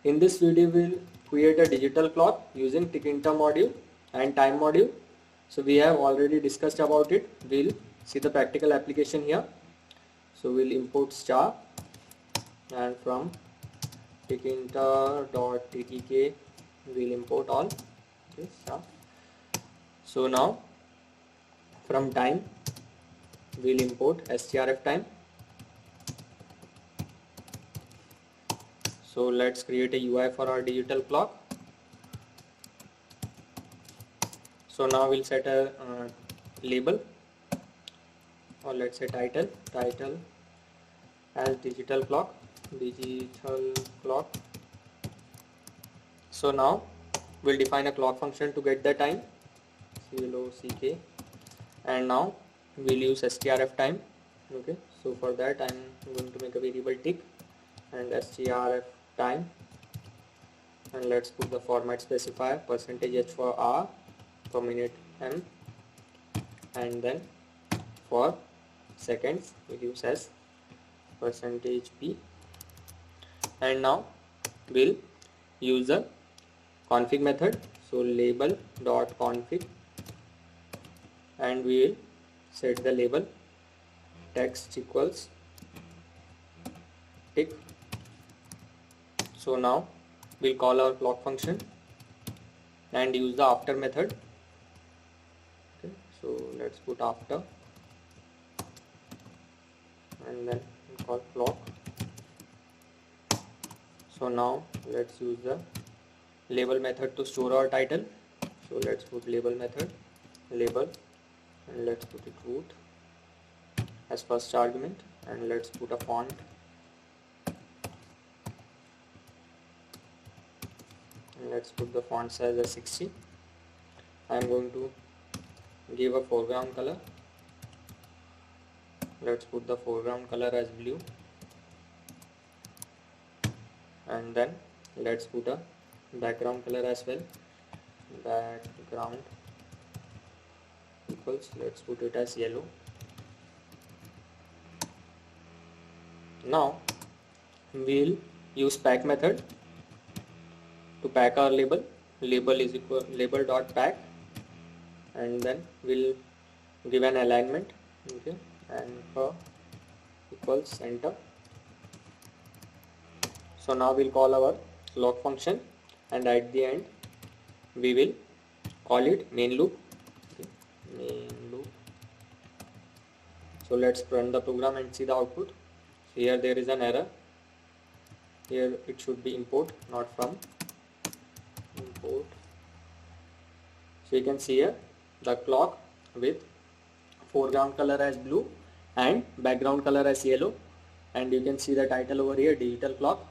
In this video we'll create a digital clock using tkinter module and time module. So we have already discussed about it. We'll see the practical application here. So we'll import star and from tkinter.ttk we'll import all this star. So now from time we'll import strf time. So let's create a UI for our digital clock. So now we'll set a label, or let's say title as digital clock. So now we'll define a clock function to get the time, clock, and now we'll use strf time. Okay, so for that I'm going to make a variable tick and strf time, and let's put the format specifier %h for hour, per minute m, and then for seconds we'll use as %p. And now we'll use the config method, so label.config, and we'll set the label text equals tick. So now we'll call our clock function and use the after method. Okay, so let's put after and then we'll call clock. So now let's use the label method to store our title. So let's put label method label, and let's put it root as first argument, and let's put a font, and let's put the font size as 60. I am going to give a foreground color. Let's put the foreground color as blue, and then let's put a background color as well. Background equals, let's put it as yellow. Now we'll use pack method to pack our label. Label is equal label.pack, and then we'll give an alignment. Okay, and equals center. So now we'll call our clock function, and at the end we will call it main loop. Okay, main loop. So let's run the program and see the output. Here there is an error. Here it should be import, not from. Import. So you can see here the clock with foreground color as blue and background color as yellow, and you can see the title over here, digital clock.